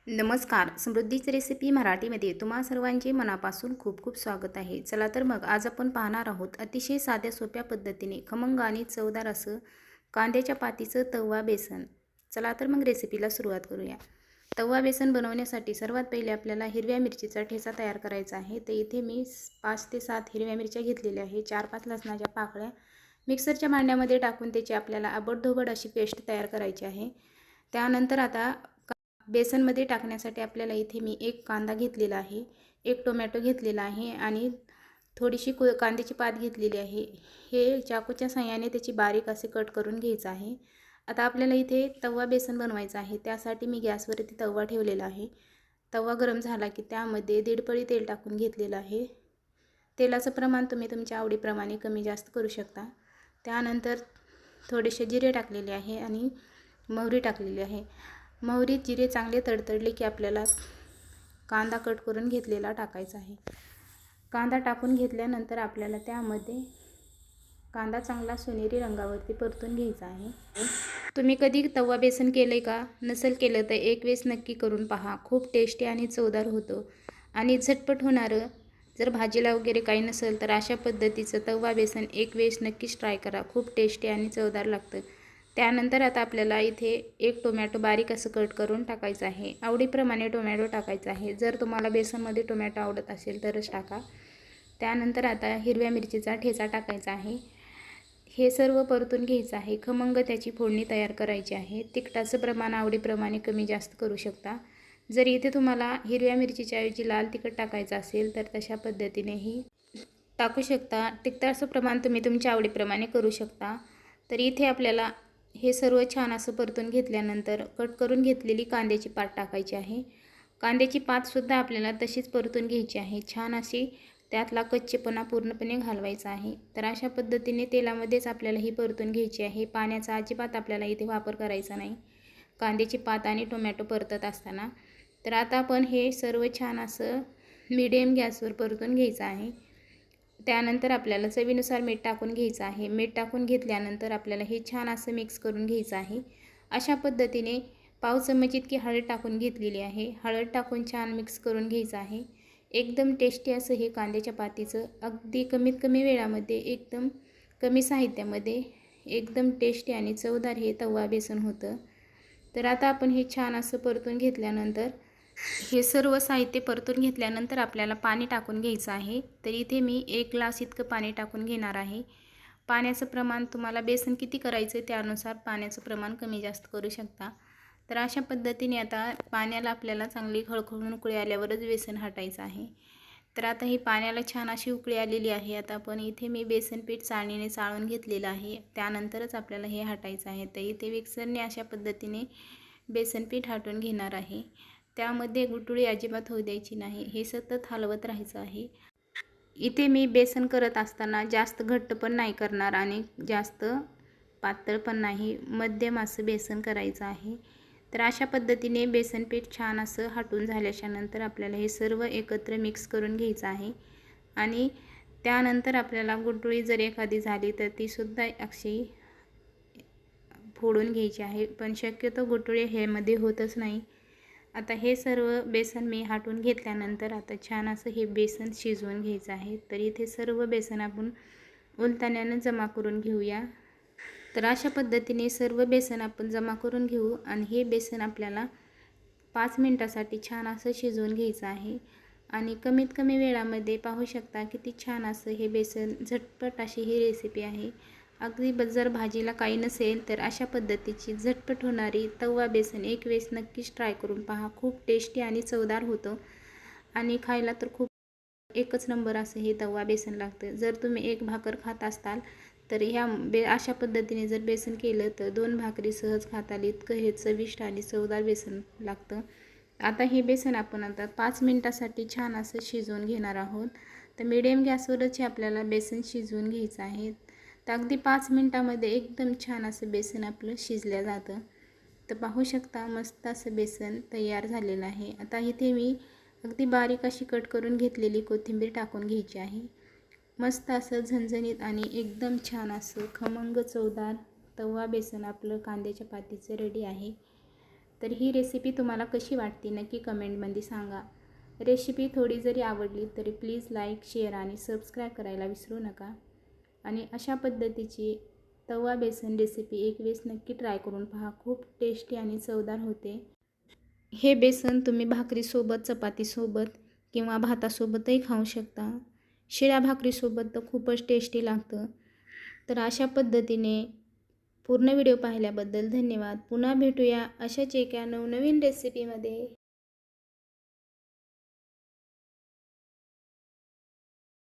नमस्कार. समृद्धीची रेसिपी मराठीमध्ये तुम्हा सर्वांचे मनापासून खूप खूप स्वागत आहे. चला तर मग आज आपण पाहणार आहोत अतिशय साध्या सोप्या पद्धतीने खमंग आणि चवदार असं कांद्याच्या पातीचं तवा बेसन. चला तर मग रेसिपीला सुरुवात करूया. तवा बेसन बनवण्यासाठी सर्वात पहिले आपल्याला हिरव्या मिरचीचा ठेचा तयार करायचा आहे. तर इथे मी 5 ते 7 हिरव्या मिरच्या घेतलेल्या आहे. 4-5 लसणाच्या पाकळ्या मिक्सरच्या भांड्यामध्ये टाकून त्याची आपल्याला आबडधोबड अशी पेस्ट तयार करायची आहे. त्यानंतर आता बेसनमध्ये टाकण्यासाठी आपल्याला इथे मी एक कांदा घेतलेला आहे, एक टोमॅटो घेतलेला आहे आणि थोडीशी कांद्याची पात घेतलेली आहे. हे चाकूच्या साहाय्याने त्याची बारीक असे कट करून घ्यायचं आहे. आता आपल्याला इथे तवा बेसन बनवायचं आहे. त्यासाठी मी गॅसवरती तवा ठेवलेला आहे. तवा गरम झाला की त्यामध्ये 1.5 पळी तेल टाकून घेतलेलं आहे. तेलाचं प्रमाण तुम्ही तुमच्या आवडीप्रमाणे कमी जास्त करू शकता. त्यानंतर थोडेसे जिरे टाकलेले आहे आणि मोहरी टाकलेली आहे. मोहरी जिरे चांगले तडतडले की आपल्याला कांदा कट करून घेतलेला टाकायचा आहे. कांदा टाकून घेतल्यानंतर आपल्याला त्यामध्ये कांदा चांगला सोनेरी रंगावरती परतून घ्यायचा आहे. तुम्ही कधी तवा बेसन केले का? नसेल केलं तर एक वेळेस नक्की करून पहा. खूप टेस्टी आणि चवदार होतं आणि झटपट होणारं. जर भाजीला वगैरे काही नसेल तर अशा पद्धतीचं तवा बेसन एक वेळेस नक्कीच ट्राय करा. खूप टेस्टी आणि चवदार लागतं. त्यानंतर आता आपल्याला इथे एक टोमॅटो बारीक असं कट करून टाकायचं आहे. आवडीप्रमाणे टोमॅटो टाकायचा आहे. जर तुम्हाला बेसनमध्ये टोमॅटो आवडत असेल तरच टाका. त्यानंतर आता हिरव्या मिरचीचा ठेचा टाकायचा आहे. हे सर्व परतून घ्यायचं आहे. खमंग त्याची फोडणी तयार करायची आहे. तिखटाचं प्रमाण आवडीप्रमाणे कमी जास्त करू शकता. जर इथे तुम्हाला हिरव्या मिरचीच्या ऐवजी लाल तिखट टाकायचं असेल तर तशा पद्धतीनेही टाकू शकता. तिखटाचं प्रमाण तुम्ही तुमच्या आवडीप्रमाणे करू शकता. तर इथे आपल्याला हे सर्व छान असं परतून घेतल्यानंतर कट करून घेतलेली कांद्याची पात टाकायची आहे. कांद्याची पातसुद्धा आपल्याला तशीच परतून घ्यायची आहे. छान अशी त्यातला कच्चेपणा पूर्णपणे घालवायचा आहे. तर अशा पद्धतीने तेलामध्येच आपल्याला ही परतून घ्यायची आहे. पाण्याचा अजिबात आपल्याला इथे वापर करायचा नाही कांद्याची पात आणि टोमॅटो परतत असताना. तर आता आपण हे सर्व छान असं मीडियम गॅसवर परतून घ्यायचं आहे. त्यानंतर आपल्याला चवीनुसार मीठ टाकून घ्यायचं आहे. मीठ टाकून घेतल्यानंतर आपल्याला हे छान असं मिक्स करून घ्यायचं आहे. अशा पद्धतीने पाव चमच इतकी हळद टाकून घेतलेली आहे. हळद टाकून छान मिक्स करून घ्यायचं आहे. एकदम टेस्टी असं हे कांद्याच्या पातीचं अगदी कमीत कमी वेळामध्ये एकदम कमी साहित्यामध्ये एकदम टेस्टी आणि चवदार हे तवा बेसन होतं. तर आता आपण हे छान असं परतून घेतल्यानंतर हे सर्व साहित्य परतून घेतल्यानंतर आपल्याला पाणी टाकून घ्यायचं आहे. तर इथे मी 1 ग्लास इतकं पाणी टाकून घेणार आहे. पाण्याचं प्रमाण तुम्हाला बेसन किती करायचं आहे त्यानुसार पाण्याचं प्रमाण कमी जास्त करू शकता. तर अशा पद्धतीने आता पाण्याला आपल्याला चांगली खळखळून उकळी आल्यावरच बेसन हटायचं आहे. तर आता ही पाण्याला छान अशी उकळी आलेली आहे. आता आपण इथे मी बेसन पीठ चाळणीने चाळून घेतलेलं आहे. त्यानंतरच आपल्याला हे हटायचं आहे. तर इथे मिक्सरने अशा पद्धतीने बेसन पीठ हटवून घेणार आहे. त्यामध्ये गुठळी अजिबात होऊ द्यायची नाही. हे सतत हलवत राहायचं आहे. इथे मी बेसन करत असताना जास्त घट्ट पण नाही करणार आणि जास्त पातळ पण नाही, मध्यम असं बेसन करायचं आहे. तर अशा पद्धतीने बेसन पीठ छान असं हटून झाल्याच्यानंतर आपल्याला हे सर्व एकत्र मिक्स करून घ्यायचं आहे. आणि त्यानंतर आपल्याला गुठळी जर एखादी झाली तर तीसुद्धा अशी फोडून घ्यायची आहे. पण शक्यतो गुठळी ह्यामध्ये होतच नाही. आता हे सर्व बेसन मी हटवून घेतल्यानंतर आता छान असं हे बेसन शिजवून घ्यायचं आहे. तर इथे सर्व बेसन आपण उलताण्यानं जमा करून घेऊया. तर अशा पद्धतीने सर्व बेसन आपण जमा करून घेऊ आणि हे बेसन आपल्याला 5 मिनिटासाठी छान असं शिजवून घ्यायचं आहे. आणि कमीत कमी वेळामध्ये पाहू शकता किती छान असं हे बेसन झटपट अशी ही रेसिपी आहे. अगदी जर भाजीला काही नसेल तर अशा पद्धतीची झटपट होणारी तवा बेसन एक वेळेस नक्कीच ट्राय करून पहा. खूप टेस्टी आणि चवदार होतं आणि खायला तर खूप एकच नंबर असं हे तवा बेसन लागतं. जर तुम्ही एक भाकर खात असाल तर अशा पद्धतीने जर बेसन केलं तर 2 भाकरी सहज खाता आली. इतकं हे चविष्ट आणि चवदार बेसन लागतं. आता हे बेसन आपण आता 5 मिनिटासाठी छान असं शिजवून घेणार आहोत. तर मीडियम गॅसवरच हे आपल्याला बेसन शिजवून घ्यायचं आहे. तर अगदी 5 मिनिटामध्ये एकदम छान असं बेसन आपलं शिजलं जातं. तर पाहू शकता मस्त असं बेसन तयार झालेलं आहे. आता इथे मी अगदी बारीक अशी कट करून घेतलेली कोथिंबीर टाकून घ्यायची आहे. मस्त असं झणझणीत आणि एकदम छान असं खमंग चवदार तवा बेसन आपलं कांद्याच्या पातीचं रेडी आहे. तर ही रेसिपी तुम्हाला कशी वाटते नक्की कमेंटमध्ये सांगा. रेसिपी थोडी जरी आवडली तरी प्लीज लाईक, शेअर आणि सबस्क्राईब करायला विसरू नका. आणि अशा पद्धतीची तवा बेसन रेसिपी एक वेळेस नक्की ट्राय करून पहा. खूप टेस्टी आणि चवदार होते. हे बेसन तुम्ही भाकरीसोबत, चपातीसोबत किंवा भातासोबतही खाऊ शकता. शिळ्या भाकरीसोबत तर खूपच टेस्टी लागतं. तर अशा पद्धतीने पूर्ण व्हिडिओ पाहिल्याबद्दल धन्यवाद. पुन्हा भेटूया अशाच एका नवनवीन रेसिपीमध्ये.